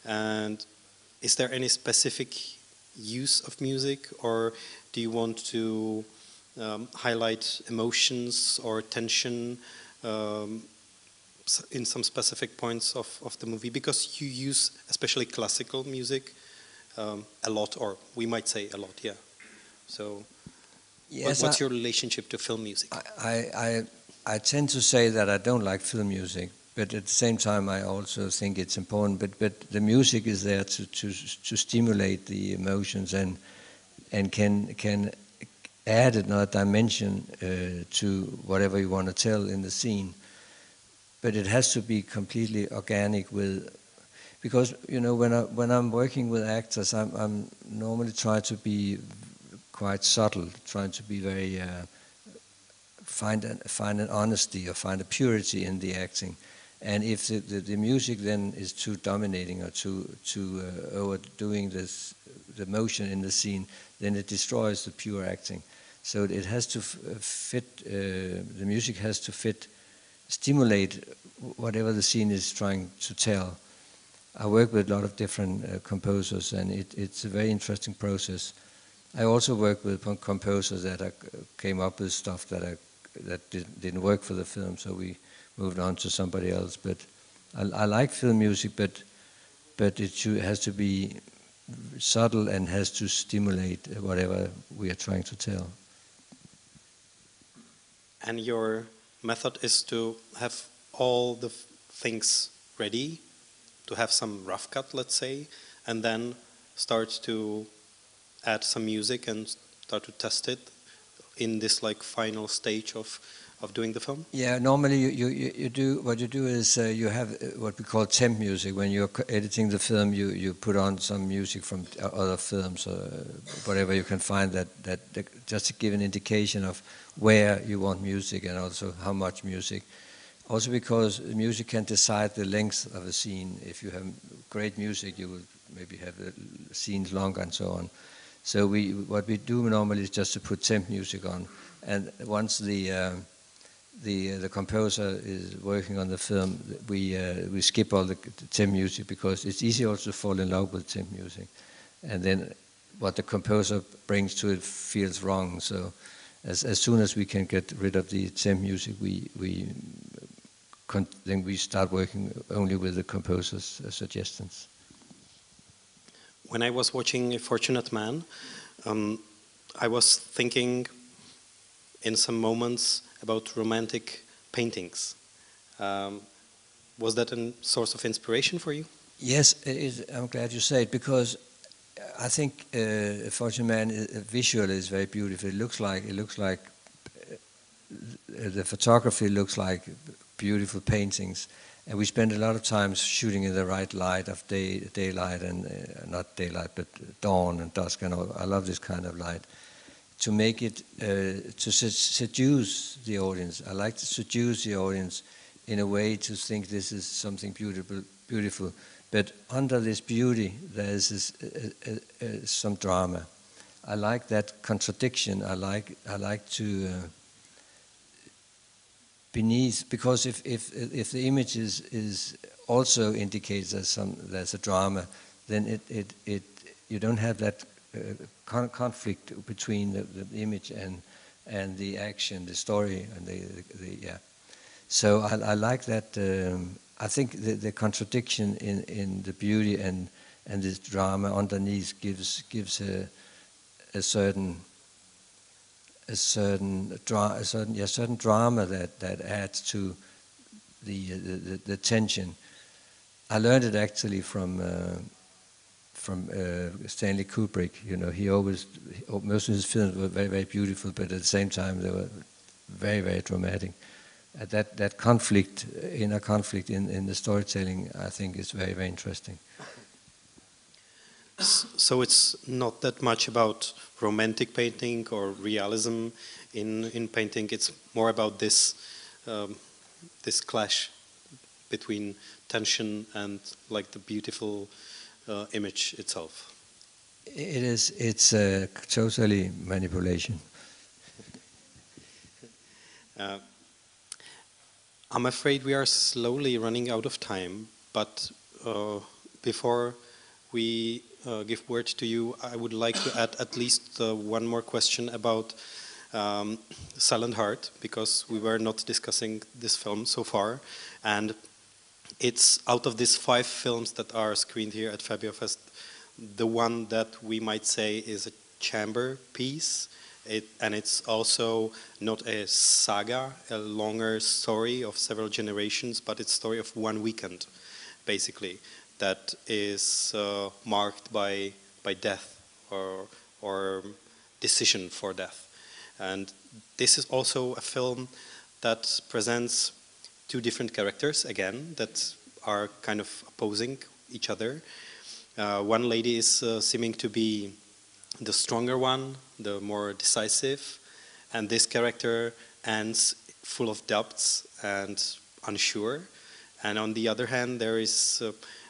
And is there any specific use of music, or do you want to highlight emotions or tension in some specific points of the movie? Because you use especially classical music a lot, or we might say a lot, yeah. So yes, what's your relationship to film music? I tend to say that I don't like film music, but at the same time I also think it's important. But the music is there to stimulate the emotions and can add another dimension to whatever you want to tell in the scene. But it has to be completely organic because you know when I'm working with actors, I'm normally trying to be quite subtle, trying to be very find an honesty or find a purity in the acting. And if the music then is too dominating or too overdoing the motion in the scene, then it destroys the pure acting. So it has to fit. The music has to stimulate whatever the scene is trying to tell. I work with a lot of different composers, and it's a very interesting process. I also work with composers that came up with stuff that didn't work for the film, so we moved on to somebody else. But I like film music, but it has to be subtle and has to stimulate whatever we are trying to tell. And your method is to have all the things ready, to have some rough cut, let's say, and then start to add some music and start to test it in this like final stage of doing the film? Yeah, normally you do what you do is you have what we call temp music. When you're editing the film, you put on some music from other films or whatever you can find that just to give an indication of where you want music and also how much music. Also because music can decide the length of a scene. If you have great music, you will maybe have the scenes longer and so on. So what we do normally is just to put temp music on, and once the composer is working on the film, we skip all the temp music because it's easy also to fall in love with temp music, and then what the composer brings to it feels wrong. So as soon as we can get rid of the temp music, we then we start working only with the composer's suggestions. When I was watching A Fortunate Man, I was thinking in some moments about romantic paintings. Was that a source of inspiration for you? Yes, I'm glad you say it, because I think A Fortunate Man visually is very beautiful. It looks like the photography looks like beautiful paintings, and we spend a lot of time shooting in the right light of daylight and not daylight, but dawn and dusk and all. I love this kind of light to make it to seduce the audience. I like to seduce the audience in a way to think this is something beautiful. But under this beauty, there is some drama. I like that contradiction. I like to beneath, because if the image is also indicates there's a drama, then you don't have that conflict between the image and the action, the story, and the. So I like that. I think the contradiction in the beauty and this drama underneath gives a certain drama that adds to the tension. I learned it actually from Stanley Kubrick. You know, most of his films were very, very beautiful, but at the same time they were very, very dramatic. That conflict, inner conflict in the storytelling, I think is very, very interesting. So it's not that much about romantic painting or realism in painting. It's more about this this clash between tension and like the beautiful image itself. It's totally manipulation. I'm afraid we are slowly running out of time, but before we give word to you, I would like to add at least one more question about Silent Heart, because we were not discussing this film so far, and it's out of these 5 films that are screened here at Febiofest, the one that we might say is a chamber piece. And it's also not a saga, a longer story of several generations, but it's a story of one weekend, basically, that is marked by death or decision for death. And this is also a film that presents 2 different characters, again, that are kind of opposing each other. One lady is seeming to be the stronger one, the more decisive, and this character ends full of doubts and unsure. And on the other hand, there is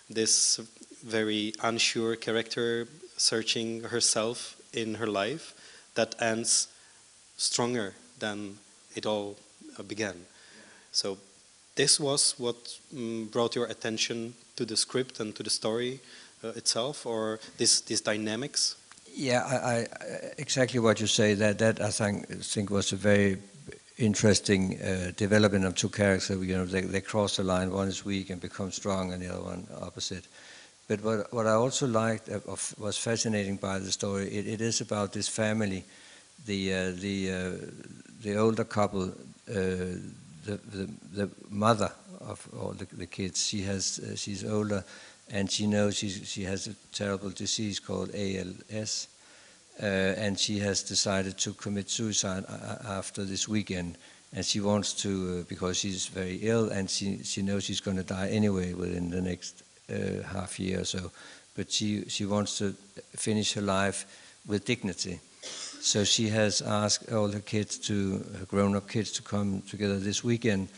this very unsure character searching herself in her life that ends stronger than it all began. So this was what brought your attention to the script and to the story itself, or these dynamics? Yeah, I exactly what you say. That I think was a very interesting development of 2 characters. You know, they cross the line. One is weak and becomes strong, and the other one opposite. But what I also liked was fascinating by the story. It is about this family, the older couple, the mother of all the kids. She's older. And she knows she has a terrible disease called ALS, and she has decided to commit suicide after this weekend. And she wants to, because she's very ill, and she knows she's going to die anyway within the next half year or so. But she wants to finish her life with dignity. So she has asked all her grown-up kids to come together this weekend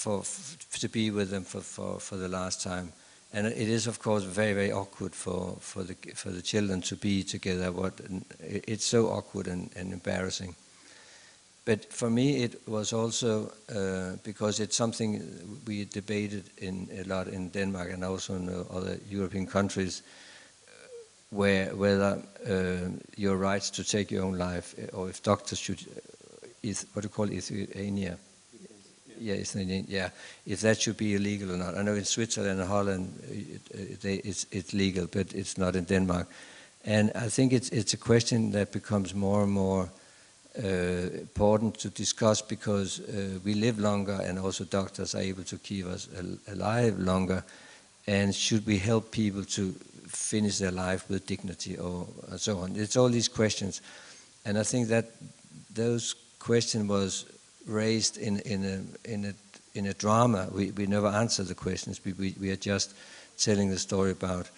to be with them for the last time. And it is, of course, very, very awkward for the children to be together. It's so awkward and embarrassing. But for me, it was also because it's something we debated a lot in Denmark and also in other European countries, whether your rights to take your own life, or if doctors should, what do you call euthanasia? if that should be illegal or not. I know in Switzerland and Holland it's legal, but it's not in Denmark. And I think it's a question that becomes more and more important to discuss, because we live longer, and also doctors are able to keep us alive longer. And should we help people to finish their life with dignity, or so on? It's all these questions, and I think that those questions was raised in a drama. We never answer the questions. We are just telling the story about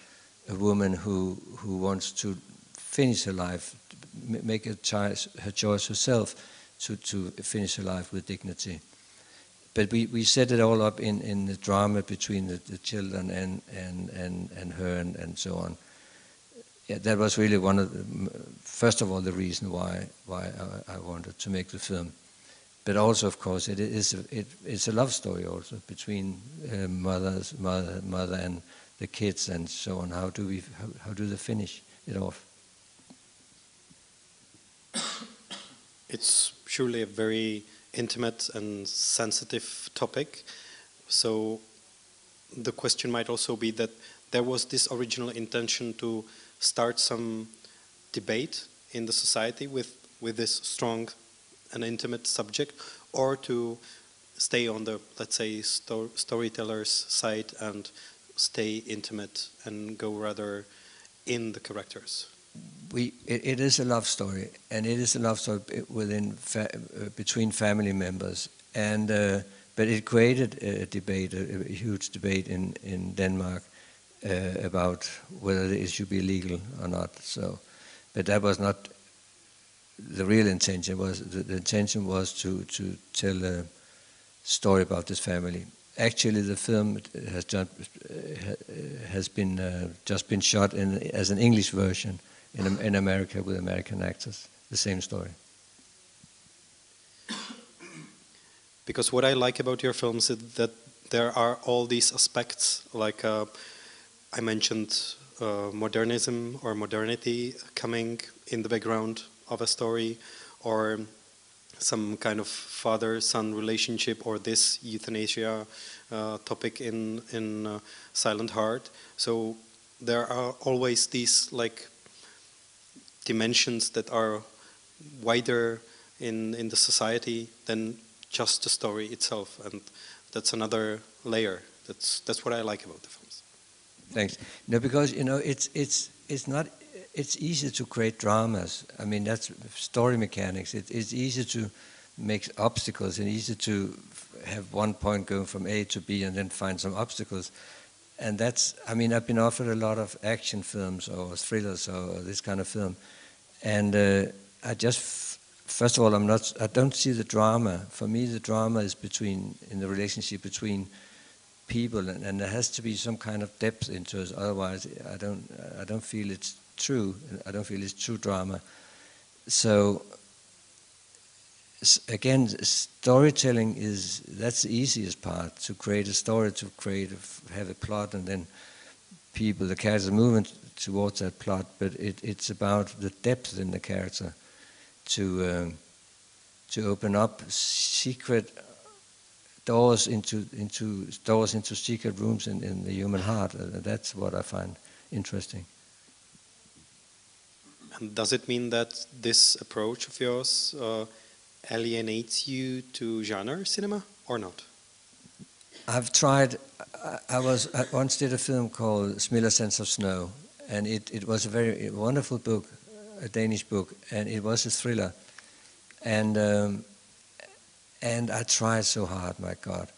a woman who wants to finish her life, make her choice herself to finish her life with dignity. But we set it all up in the drama between the children and her and so on. Yeah, that was really one of first of all the reason why I wanted to make the film. But also, of course, it's a love story also between mother and the kids and so on. How do they finish it off? It's surely a very intimate and sensitive topic. So the question might also be that there was this original intention to start some debate in the society with this strong and intimate subject, or to stay on the, let's say, storyteller's side and stay intimate and go rather in the characters. It is a love story, and it is a love story between family members, and but it created a debate, a huge debate in Denmark about whether it should be legal or not. So, but that was not the real intention. The intention was to tell a story about this family. Actually, the film has just been shot as an English version in America with American actors. The same story. Because what I like about your films is that there are all these aspects, like I mentioned modernism or modernity coming in the background of a story, or some kind of father-son relationship, or this euthanasia topic in Silent Heart. So there are always these like dimensions that are wider in the society than just the story itself, and that's another layer. That's what I like about the films. Thanks. No, because it's easy to create dramas. I mean, that's story mechanics. It's easy to make obstacles, and easy to have one point going from A to B and then find some obstacles. And that's, I mean, I've been offered a lot of action films or thrillers or this kind of film. And I just, first of all, I don't see the drama. For me, the drama is in the relationship between people, and there has to be some kind of depth into it. Otherwise, I don't feel it's true. I don't feel it's true drama. So again, storytelling that's the easiest part, to create a story, have a plot, and then the characters moving towards that plot. But it's about the depth in the character, to open up secret doors into secret rooms in the human heart. That's what I find interesting. And does it mean that this approach of yours alienates you to genre cinema or not? I've tried. I once did a film called Smilla Sense of Snow, and it was a very wonderful book, a Danish book, and it was a thriller. And I tried so hard, my God,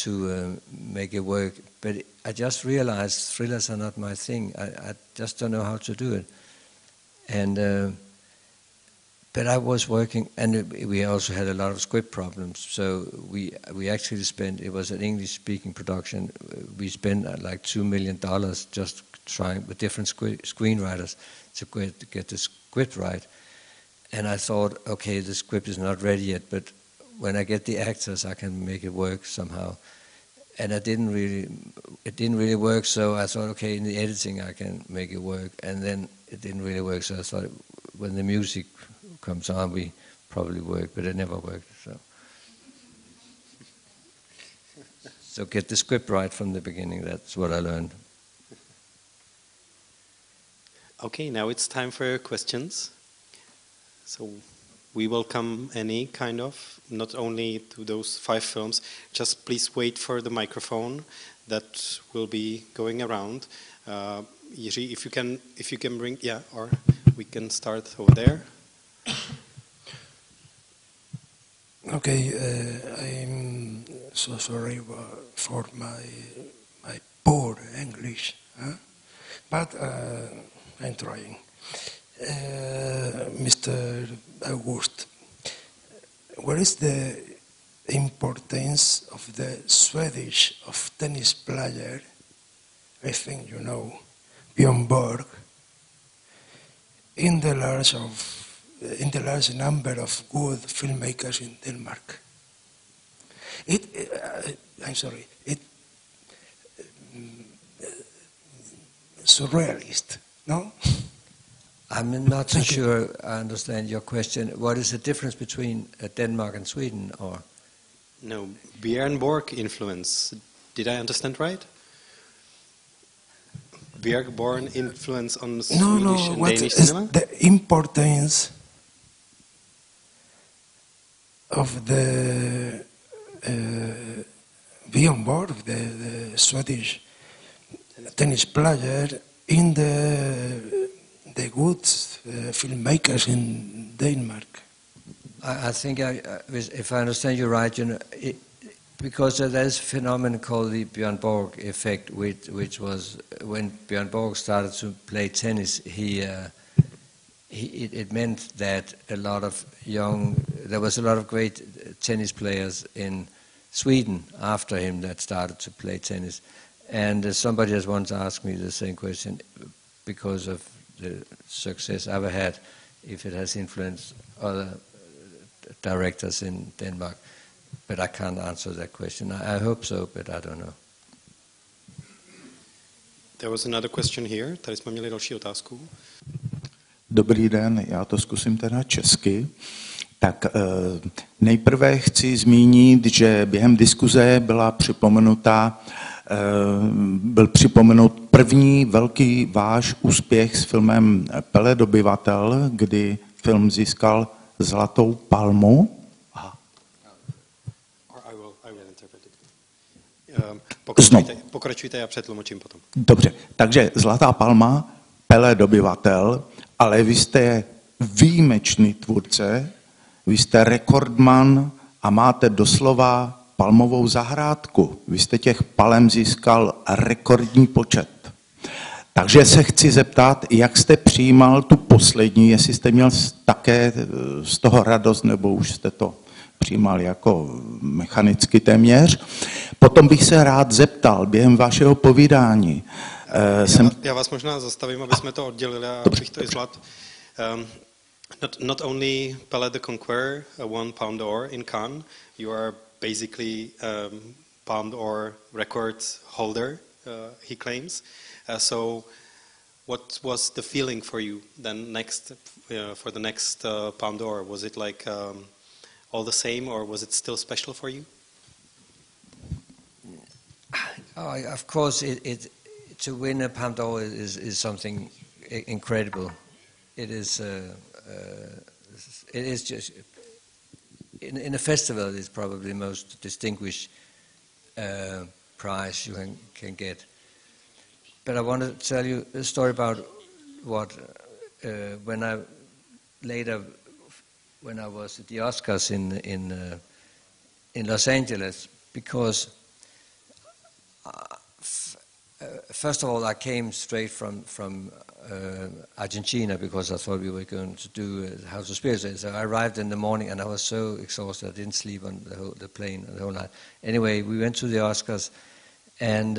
to make it work. But I just realized thrillers are not my thing. I just don't know how to do it. And but I was working, and we also had a lot of script problems. So we actually spent, it was an English-speaking production, we spent like $2 million just trying with different screenwriters to get the script right. And I thought, okay, the script is not ready yet, but when I get the actors, I can make it work somehow. And it didn't really work, so I thought, okay, in the editing I can make it work. And then it didn't really work, so I thought when the music comes on, we probably work, but it never worked. So So get the script right from the beginning. That's what I learned. Okay, now it's time for your questions. So we welcome any kind of, not only to those 5 films, just please wait for the microphone that will be going around. Jiří, if you can bring, yeah, or we can start over there. Okay, I'm so sorry for my poor English, but I'm trying. Mr. August, what is the importance of the Swedish tennis player? I think you know, Bjorn Borg, in the large number of good filmmakers in Denmark. Surrealist, no? I'm not so sure I understand your question. What is the difference between Denmark and Sweden, or? No, Bjorn Borg influence. Did I understand right? Bjorn Borg influence on Swedish and Danish cinema? The importance of the Bjorn Borg, the Swedish tennis player, in the good filmmakers in Denmark. I think, if I understand you right, you know, because there's a phenomenon called the Bjorn Borg effect, which was when Bjorn Borg started to play tennis. It meant that there was a lot of great tennis players in Sweden after him that started to play tennis. And somebody has once asked me the same question, because of the success I've had, if it has influenced other directors in Denmark. But I can't answer that question. I hope so, but I don't know. There was another question here. Tady jsme měli další otázku. Dobrý den, já to zkusím teda česky. Tak nejprve chci zmínit, že během diskuze byl připomenut první velký váš úspěch s filmem Pele dobyvatel, kdy film získal Zlatou palmu. Pokračujte, já přetlumočím potom. Dobře, takže Zlatá palma, Pele dobyvatel, ale vy jste výjimečný tvůrce, vy jste rekordman a máte doslova palmovou zahrádku. Vy jste těch palem získal rekordní počet. Takže se chci zeptat, jak jste přijímal tu poslední, jestli jste měl také z toho radost, nebo už jste to přijímal jako mechanicky téměř. Potom bych se rád zeptal během vašeho povídání. Já vás možná zastavím, aby jsme to oddělili a abych to i zvládl. Not only Pele the Conqueror won Palme d'Or in Cannes, you are basically Palme d'Or record holder, he claims. So what was the feeling for you then for the next Palme d'Or? Was it like all the same, or was it still special for you? Of course, to win a Palme d'Or is something incredible. It is just in a festival. It's probably the most distinguished prize you can get. But I want to tell you a story about what when I was at the Oscars in Los Angeles, because first of all I came straight from Argentina, because I thought we were going to do House of Spirits. So I arrived in the morning and I was so exhausted I didn't sleep on the plane the whole night. Anyway, we went to the Oscars, and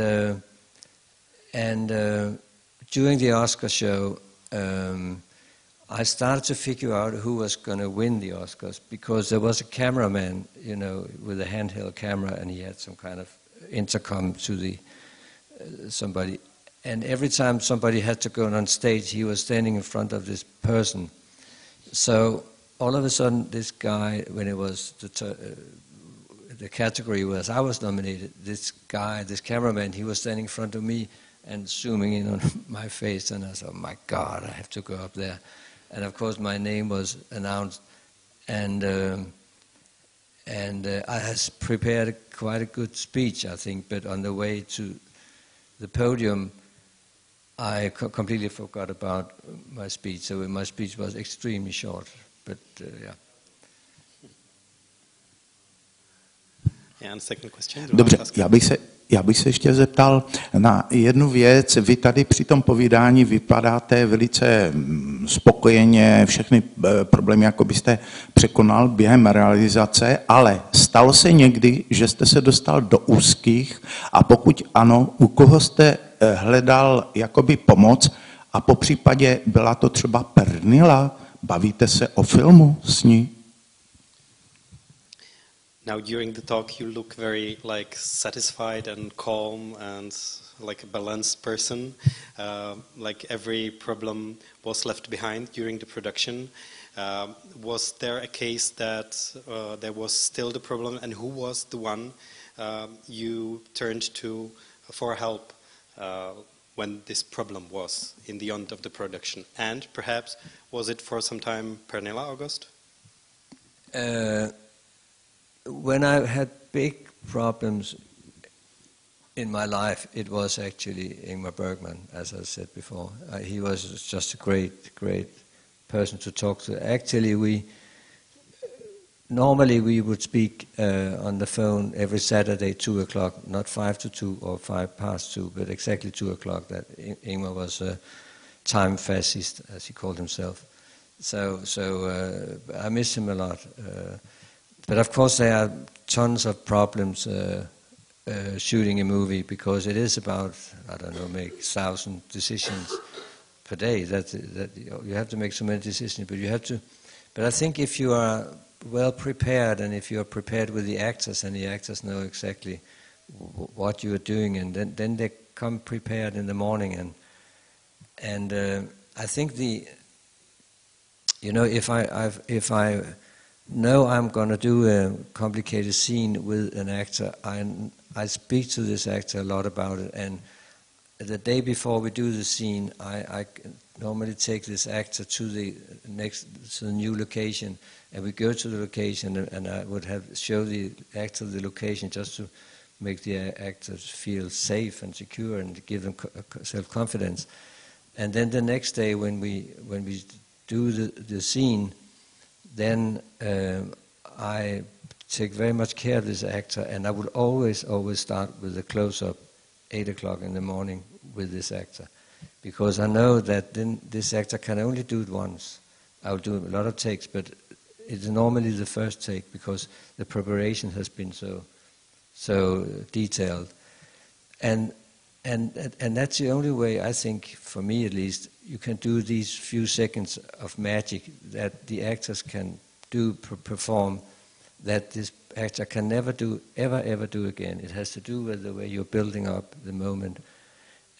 during the Oscar show, I started to figure out who was going to win the Oscars, because there was a cameraman, you know, with a handheld camera, and he had some kind of intercom to somebody. And every time somebody had to go on stage, he was standing in front of this person. So all of a sudden, this guy, when it was the category was I was nominated. This guy, this cameraman, he was standing in front of me and zooming in on my face, and I thought, oh my God, I have to go up there. And of course, my name was announced, and I had prepared quite a good speech, I think. But on the way to the podium, I completely forgot about my speech. So my speech was extremely short. But yeah. And second question. Dobře, já bych se ještě zeptal na jednu věc. Vy tady při tom povídání vypadáte velice spokojeně, všechny problémy jako byste překonal během realizace, ale stalo se někdy, že jste se dostal do úzkých, a pokud ano, u koho jste hledal jakoby pomoc, a popřípadě byla to třeba Pernilla? Bavíte se o filmu s ní? Now during the talk you look very like satisfied and calm and like a balanced person. Like every problem was left behind during the production. Was there a case that there was still the problem, and who was the one you turned to for help when this problem was in the end of the production? And perhaps was it for some time Pernilla August? When I had big problems in my life, it was actually Ingmar Bergman, as I said before. He was just a great, great person to talk to. Actually, normally we would speak on the phone every Saturday, 2 o'clock, not 5 to 2 or 5 past 2, but exactly 2 o'clock. That Ingmar was a time fascist, as he called himself. So I miss him a lot. But of course there are tons of problems shooting a movie, because it is about, I don't know, make 1,000 decisions per day. That you have to make so many decisions, but you have to. But I think if you are well prepared, and if you are prepared with the actors, and the actors know exactly what you are doing, and then they come prepared in the morning, and I think if I know I'm going to do a complicated scene with an actor, I speak to this actor a lot about it, and the day before we do the scene, I normally take this actor to the new location, and we go to the location, and I would show the actor the location just to make the actors feel safe and secure and give them self-confidence. And then the next day when we do the scene, then I take very much care of this actor, and I would always start with a close-up 8 o'clock in the morning with this actor, because I know that then this actor can only do it once. I'll do a lot of takes, but it's normally the first take, because the preparation has been so detailed, and that's the only way, I think, for me at least, you can do these few seconds of magic that the actors can perform, that this actor can never ever do again. It has to do with the way you're building up the moment.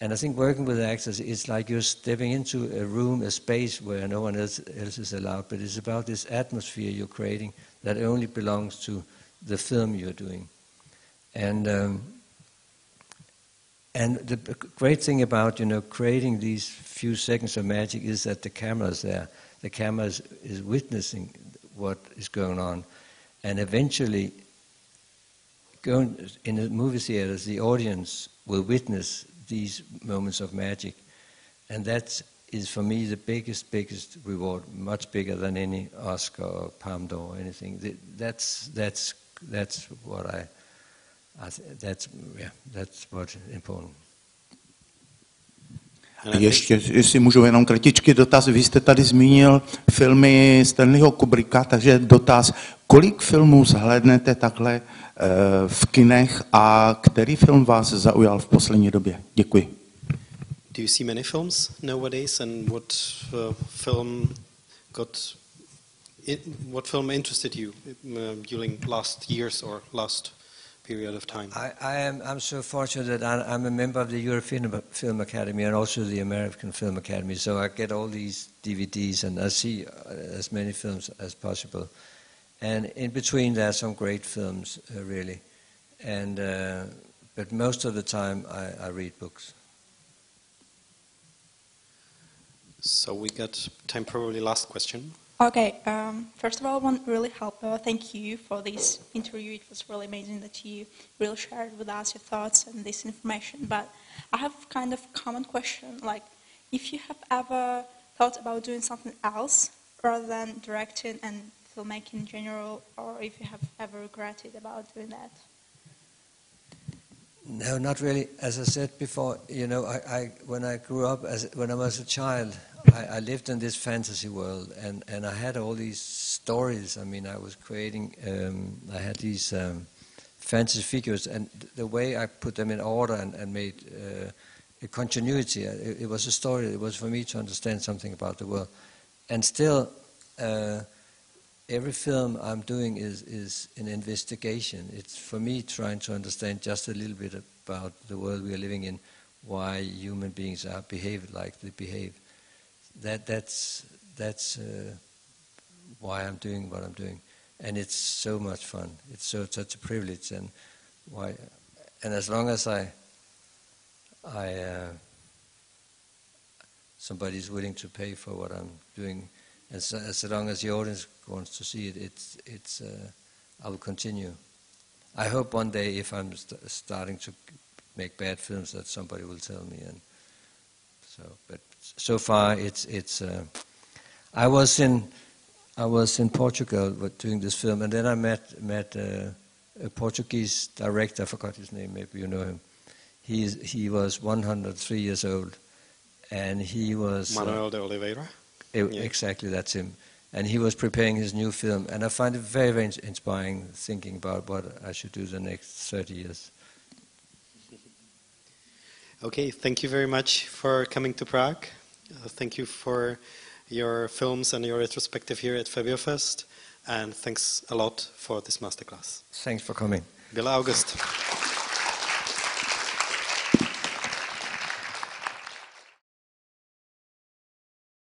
And I think working with actors, it's like you're stepping into a room, a space where no one else is allowed, but it's about this atmosphere you're creating that only belongs to the film you're doing. And the great thing about creating these few seconds of magic is that the camera is there. The camera is witnessing what is going on, and eventually, in the movie theaters, the audience will witness these moments of magic, and that is for me the biggest reward, much bigger than any Oscar or Palme d'Or or anything. That's what that's what's important. Ještě, jestli můžu jenom kratičký dotaz, vy jste tady zmínil filmy Stanleyho Kubricka, takže dotaz, kolik filmů zhlédnete takhle v kinech a který film vás zaujal v poslední době? Děkuji. Do you see many films nowadays, and what film interested you during last years or last period of time? I'm so fortunate that I'm a member of the European Film Academy and also the American Film Academy, so I get all these DVDs and I see as many films as possible. And in between there are some great films, really. And but most of the time I read books. So we got time for probably last question. Okay, first of all, I want to really thank you for this interview. It was really amazing that you really shared with us your thoughts and this information. But I have kind of common question, like if you have ever thought about doing something else rather than directing and filmmaking in general, or if you have ever regretted about doing that? No, not really. As I said before, you know, when I grew up, when I was a child, I lived in this fantasy world, and I had all these stories. I mean, I was creating, I had these fantasy figures, and the way I put them in order and made a continuity, it was a story. It was for me to understand something about the world. And still, every film I'm doing is an investigation. It's for me trying to understand just a little bit about the world we are living in, why human beings are behaved like they behave. That's why I'm doing what I'm doing, and it's so much fun. It's such a privilege, and as long as somebody's willing to pay for what I'm doing, as long as the audience wants to see it, I will continue. I hope one day, if I'm starting to make bad films, that somebody will tell me. And but so far, I was in Portugal doing this film, and then I met a Portuguese director. I forgot his name. Maybe you know him. He was 103 years old, and he was Manuel de Oliveira. Exactly, that's him. And he was preparing his new film, and I find it very, very inspiring, thinking about what I should do the next 30 years. Okay, thank you very much for coming to Prague. Thank you for your films and your retrospective here at Febiofest, and thanks a lot for this masterclass. Thanks for coming. Bille Augustem.